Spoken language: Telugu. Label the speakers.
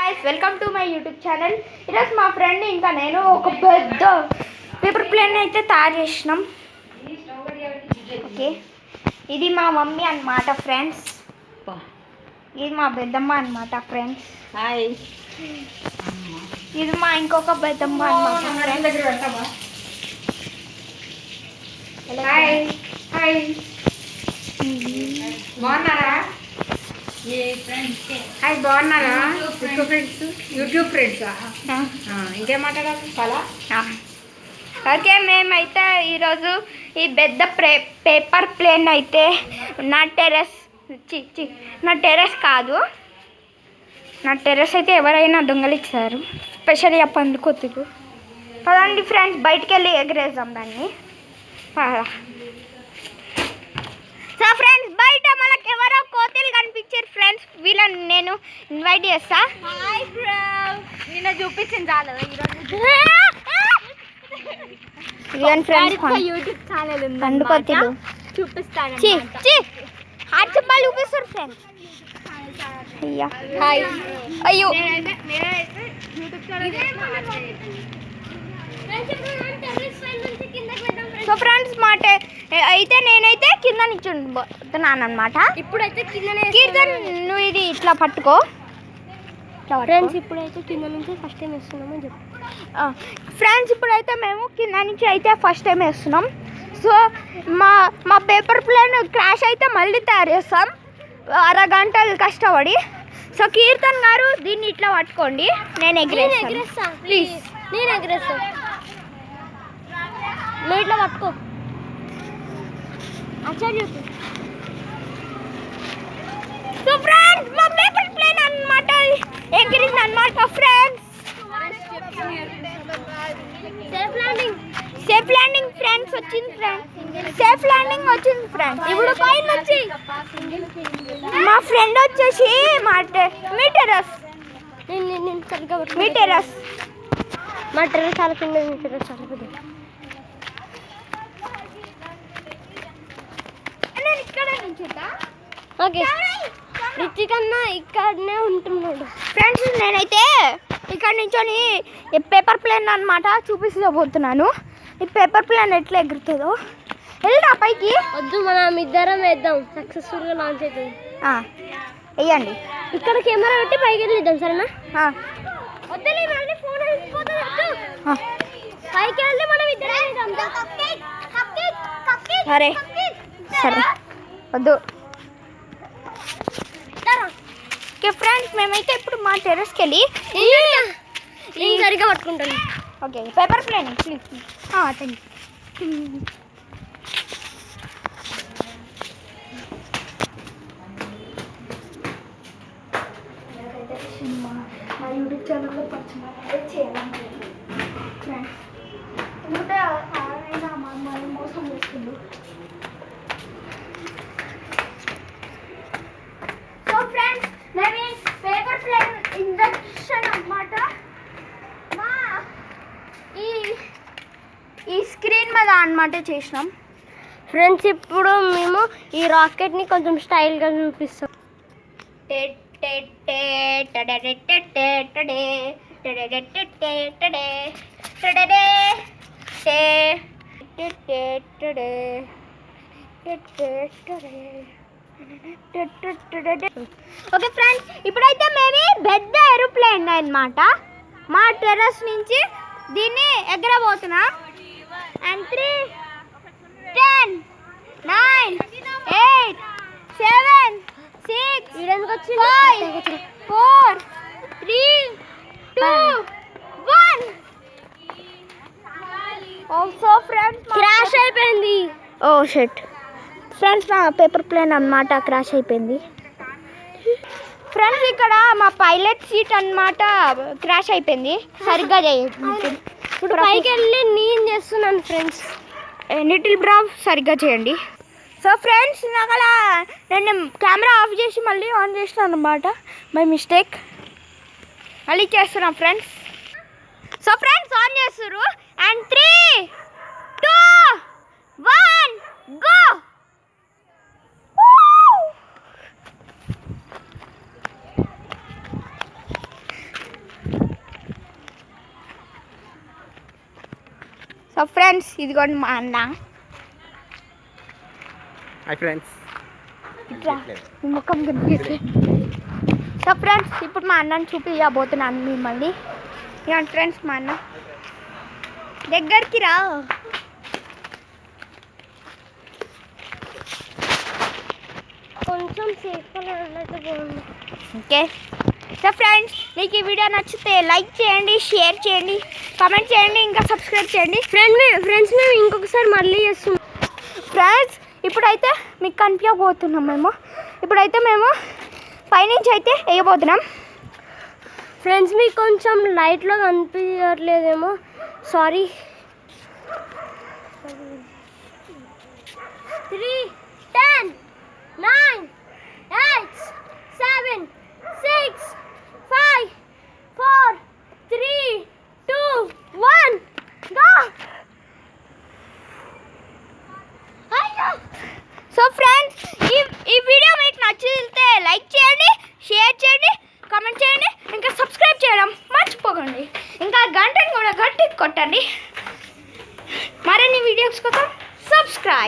Speaker 1: guys, welcome to my YouTube channel. ఈరోజు మా ఫ్రెండ్ ఇంకా నేను ఒక పెద్ద పేపర్ ప్లేన్ అయితే తయారు చేసినాం. ఓకే, ఇది మా మమ్మీ అన్నమాట ఫ్రెండ్స్. ఇది మా పెద్దమ్మ అన్నమాట ఫ్రెండ్స్.
Speaker 2: హాయ్.
Speaker 1: ఇది మా ఇంకొక పెద్దమ్మ అన్నమాట ఫ్రెండ్స్.
Speaker 2: Hi hi. బాగున్నారా? హాయ్, బాగున్నారా? యూట్యూబ్ ఫ్రెండ్స్ ఇంకేం మాట్లాడాలి చాలా.
Speaker 1: ఓకే, మేమైతే ఈరోజు ఈ పెద్ద పేపర్ ప్లేన్ అయితే నా టెర్రస్ కాదు, నా టెర్రస్ అయితే ఎవరైనా దొంగలిచ్చారు, స్పెషల్గా పండుకొత్తులు. పదండి ఫ్రెండ్స్, బయటికి వెళ్ళి ఎగరేద్దాం దాన్ని. సో ఫ్రెండ్స్, బయట మనకు ఎవరో కోతులు కనిపించారు ఫ్రెండ్స్. వీళ్ళని నేను ఇన్వైట్ చేస్తా. హాయ్ బ్రో, నిన్న చూపించింది చాలు. ఈరోజు ఫ్రెండ్స్ యూట్యూబ్ ఛానల్ ఉంది, పండుకొత్తులు చూపిస్తాను. హాట్ సింబల్ చూపిస్తారు ఫ్రెండ్స్. అయ్యా హాయ్. అయ్యో, సో ఫ్రెండ్స్ అయితే నేనైతే కింద నిల్చున్నాను అనమాట. ఇప్పుడైతే కీర్తన్ నువ్వు ఇది ఇట్లా పట్టుకో ఫ్రెండ్స్. ఇప్పుడైతే కింద నుంచి ఫస్ట్ టైం వేస్తున్నామని చెప్పు ఫ్రెండ్స్. ఇప్పుడైతే మేము కింద నుంచి అయితే ఫస్ట్ టైం వేస్తున్నాం. సో మా పేపర్ ప్లేన్ క్రాష్ అయితే మళ్ళీ తయారు చేస్తాం అరగంటలు కష్టపడి. సో కీర్తన్ గారు దీన్ని ఇట్లా పట్టుకోండి, నేను ఎగరేస్తాను ప్లీజ్. నేను ఎగరేస్తాను, నువ్వు ఇట్లా పట్టుకో. సో ఫ్రెండ్స్, మా పేపర్ ప్లేన్ అన్నమాట ఎగిరింది అన్నమాట ఫ్రెండ్స్. సేఫ్ ల్యాండింగ్ ఫ్రెండ్స్ వచ్చింది ఫ్రెండ్స్. సేఫ్ ల్యాండింగ్ వచ్చింది ఫ్రెండ్స్. ఇప్పుడు పైన వచ్చి మా ఫ్రెండ్ వచ్చేసి మీ టెర్రస్ మా టెర్రస్ చాలా కింద, మీ టెర్రస్ చాలా పెద్ద. ఓకే, రిచి కన్నా ఇక్కడనే ఉంటున్నాడు ఫ్రెండ్స్. నేనైతే ఇక్కడ నుంచొని ఈ పేపర్ ప్లేన్ అన్నమాట చూపించబోతున్నాను. ఈ పేపర్ ప్లేన్ ఎట్లా ఎగురుతుందో. వెళ్ళినా పైకి వద్దు, మనం ఇద్దరం వేద్దాం, సక్సెస్ఫుల్గా లాంచ్ అవుతుంది. వెయ్యండి, ఇక్కడ కెమెరా పెట్టి పైకి వెళ్ళిద్దాం సరేనా? వద్దులే, మళ్ళీ ఫోన్ పైకి వెళ్ళి మనం ఇద్దరం. సరే సరే, వద్దు. ఓకే ఫ్రెండ్స్, మేమైతే ఇప్పుడు మా టెర్రస్కి వెళ్ళి నేను సరిగ్గా పట్టుకుంటాను. Okay, paper plane please. Thank you. మా యూట్యూబ్ ఛానల్లో పరిచయం చేయాలనుకుంటున్నాను ఫ్రెండ్స్. ఎందుకంటే ఆయన మమ్మల్ని మోసం చేస్తుంది. సో ఫ్రెండ్స్, మేము పేపర్ ప్లేన్ ఇంజక్షన్ అన్నమాట ఈ స్క్రీన్ మీద అన్నమాట చేసినాం ఫ్రెండ్స్. ఇప్పుడు మేము ఈ రాకెట్ని కొంచెం స్టైల్గా చూపిస్తాం. ఓకే ఫ్రెండ్స్, ఇప్పుడైతే మేము పెద్ద ఏరోప్లేన్ అన్నమాట మా టెర్రస్ నుంచి దీన్ని ఎగరబోతున్నాం. అండ్ 3, 10, 9, 8, 7, 6, 5, 4, 3, 2, 1. సో ఫ్రెండ్స్, క్రాష్ అయిపోయింది. ఓ షిట్ ఫ్రెండ్స్, నా పేపర్ ప్లేన్ అన్నమాట క్రాష్ అయిపోయింది ఫ్రెండ్స్. ఇక్కడ మా పైలట్ సీట్ అన్నమాట క్రాష్ అయిపోయింది, సరిగ్గా చేయండి. ఇప్పుడు పైకి వెళ్ళి నేను చేస్తున్నాను ఫ్రెండ్స్. లిటిల్ బ్రా సరిగ్గా చేయండి. సో ఫ్రెండ్స్, నాకు అలా నేను కెమెరా ఆఫ్ చేసి మళ్ళీ ఆన్ చేసినాను అన్నమాట, బై మిస్టేక్. మళ్ళీ చేస్తున్నాం ఫ్రెండ్స్. సో ఫ్రెండ్స్, ఆన్ చేస్తారు. And 3, 2, 1 go. సో ఫ్రెండ్స్ ఇదిగోండి మా అన్న.
Speaker 3: Hi friends.
Speaker 1: ఇట్లా మీ ముఖం కనిపించే. సో ఫ్రెండ్స్ ఇప్పుడు మా అన్నని చూపించబోతున్నాను మిమ్మల్ని. ఇవ్వండి ఫ్రెండ్స్ మా అన్న, దగ్గరికి రా. కొంచెం సేఫ్గా ఉన్నట్టు బాగుంది. ఓకే సో ఫ్రెండ్స్ మీకు ఈ వీడియో నచ్చితే లైక్ చేయండి, షేర్ చేయండి, కామెంట్ చేయండి, ఇంకా సబ్స్క్రైబ్ చేయండి. ఫ్రెండ్స్ మేము ఇంకొకసారి మళ్ళీ చేస్తున్నాం. ఫ్రెండ్స్ ఇప్పుడైతే మీకు కనిపించబోతున్నాం మేము. ఇప్పుడైతే మేము పైనుంచి అయితే వేయబోతున్నాం. ఫ్రెండ్స్ మీకు కొంచెం లైట్లో కనిపించట్లేదేమో, సారీ. 3, 10, 9, 8, 7, 6, 5, 4, 3, 2, 1, go! సో ఫ్రెండ్స్ ఈ వీడియో మీకు నచ్చితే లైక్ చేయండి, షేర్ చేయండి, కామెంట్ చేయండి, ఇంకా సబ్స్క్రైబ్ చేయడం మర్చిపోకండి. ఇంకా గంటను కూడా గట్టిగా కొట్టండి. మరిన్ని వీడియోస్ కోసం సబ్స్క్రైబ్.